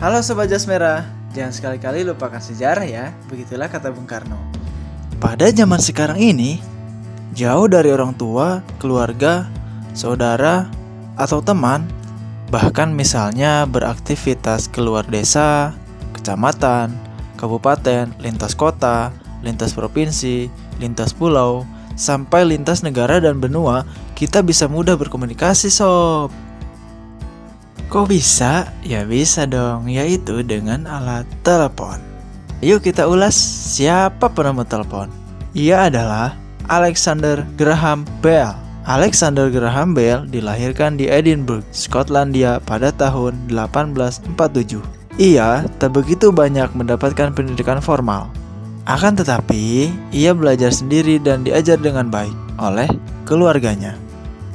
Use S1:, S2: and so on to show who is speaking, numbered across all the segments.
S1: Halo Sobat Jas Merah, jangan sekali-kali lupakan sejarah ya, begitulah kata Bung Karno. Pada zaman sekarang ini, jauh dari orang tua, keluarga, saudara, atau teman, bahkan misalnya beraktivitas keluar desa, kecamatan, kabupaten, lintas kota, lintas provinsi, lintas pulau, sampai lintas negara dan benua, kita bisa mudah berkomunikasi sob. Kok bisa? Ya bisa dong, yaitu dengan alat telepon. Yuk kita ulas siapa penemu telepon. Ia adalah Alexander Graham Bell. Alexander Graham Bell dilahirkan di Edinburgh, Skotlandia pada tahun 1847. Ia tak begitu banyak mendapatkan pendidikan formal. Akan tetapi, ia belajar sendiri dan diajar dengan baik oleh keluarganya.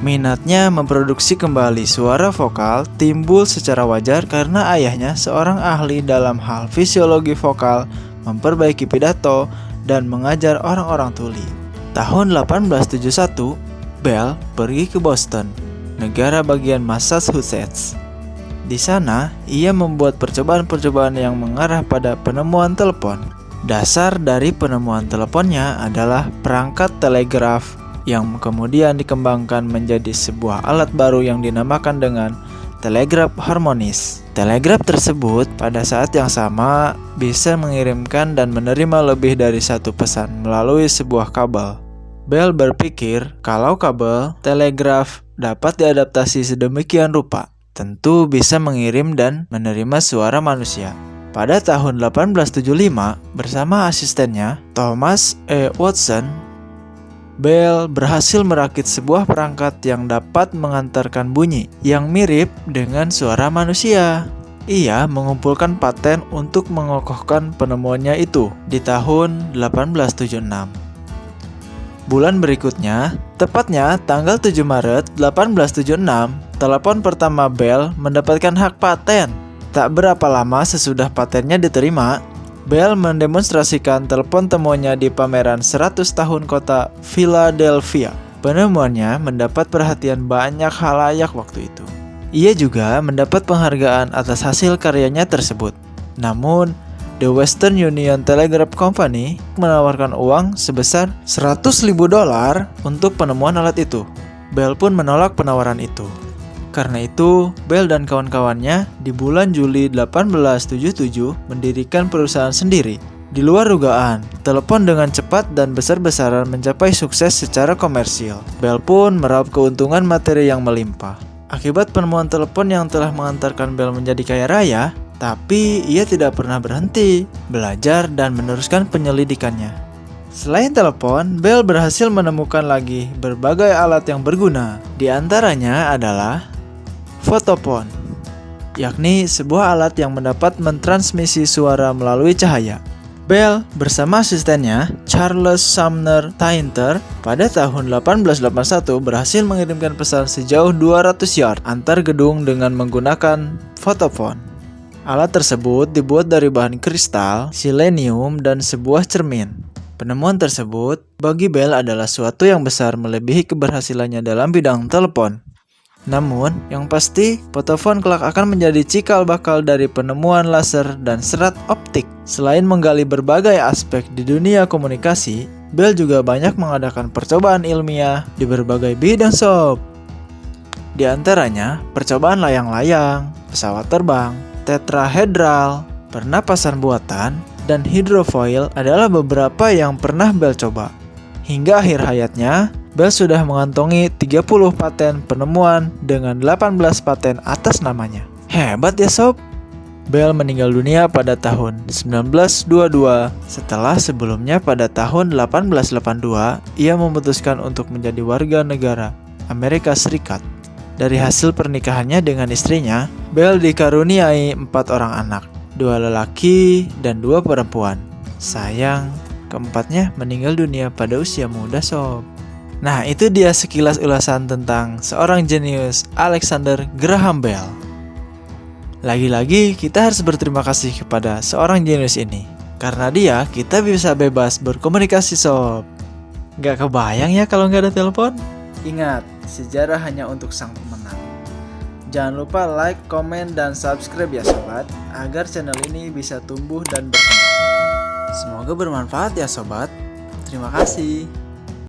S1: Minatnya memproduksi kembali suara vokal timbul secara wajar karena ayahnya seorang ahli dalam hal fisiologi vokal, memperbaiki pidato, dan mengajar orang-orang tuli. Tahun 1871, Bell pergi ke Boston, negara bagian Massachusetts. Di sana, ia membuat percobaan-percobaan yang mengarah pada penemuan telepon. Dasar dari penemuan teleponnya adalah perangkat telegraf yang kemudian dikembangkan menjadi sebuah alat baru yang dinamakan dengan telegraf harmonis. Telegraf tersebut pada saat yang sama bisa mengirimkan dan menerima lebih dari satu pesan melalui sebuah kabel. Bell berpikir kalau kabel telegraf dapat diadaptasi sedemikian rupa, tentu bisa mengirim dan menerima suara manusia. Pada tahun 1875, bersama asistennya Thomas E. Watson, Bell berhasil merakit sebuah perangkat yang dapat mengantarkan bunyi yang mirip dengan suara manusia. Ia mengumpulkan paten untuk mengokohkan penemuannya itu di tahun 1876. Bulan berikutnya, tepatnya tanggal 7 Maret 1876, telepon pertama Bell mendapatkan hak paten. Tak berapa lama sesudah patennya diterima, Bell mendemonstrasikan telepon temuannya di pameran 100 tahun kota Philadelphia. Penemuannya mendapat perhatian banyak khalayak waktu itu. Ia juga mendapat penghargaan atas hasil karyanya tersebut. Namun, The Western Union Telegraph Company menawarkan uang sebesar $100.000 untuk penemuan alat itu. Bell pun menolak penawaran itu. Karena itu, Bell dan kawan-kawannya di bulan Juli 1877 mendirikan perusahaan sendiri. Di luar dugaan, telepon dengan cepat dan besar-besaran mencapai sukses secara komersil. Bell pun meraup keuntungan materi yang melimpah. Akibat penemuan telepon yang telah mengantarkan Bell menjadi kaya raya, tapi ia tidak pernah berhenti belajar dan meneruskan penyelidikannya. Selain telepon, Bell berhasil menemukan lagi berbagai alat yang berguna. Di antaranya adalah fotofon, yakni sebuah alat yang mendapat mentransmisi suara melalui cahaya. Bell bersama asistennya Charles Sumner Tainter pada tahun 1881 berhasil mengirimkan pesan sejauh 200 yard antar gedung dengan menggunakan fotofon. Alat tersebut dibuat dari bahan kristal, silenium, dan sebuah cermin. Penemuan tersebut bagi Bell adalah suatu yang besar melebihi keberhasilannya dalam bidang telepon. Namun, yang pasti, fotofon kelak akan menjadi cikal bakal dari penemuan laser dan serat optik. Selain menggali berbagai aspek di dunia komunikasi, Bell juga banyak mengadakan percobaan ilmiah di berbagai bidang sob. Di antaranya, percobaan layang-layang, pesawat terbang, tetrahedral, pernapasan buatan, dan hidrofoil adalah beberapa yang pernah Bell coba. Hingga akhir hayatnya, Bell sudah mengantongi 30 paten penemuan dengan 18 paten atas namanya. Hebat ya sob. Bell meninggal dunia pada tahun 1922. Setelah sebelumnya pada tahun 1882, ia memutuskan untuk menjadi warga negara Amerika Serikat. Dari hasil pernikahannya dengan istrinya, Bell dikaruniai 4 orang anak, 2 lelaki dan 2 perempuan. Sayang, keempatnya meninggal dunia pada usia muda sob. Nah, itu dia sekilas ulasan tentang seorang jenius Alexander Graham Bell. Lagi-lagi kita harus berterima kasih kepada seorang jenius ini. Karena dia, kita bisa bebas berkomunikasi sob. Gak kebayang ya kalau gak ada telepon? Ingat, sejarah hanya untuk sang pemenang. Jangan lupa like, komen, dan subscribe ya sobat, agar channel ini bisa tumbuh dan berkembang. Semoga bermanfaat ya sobat. Terima kasih.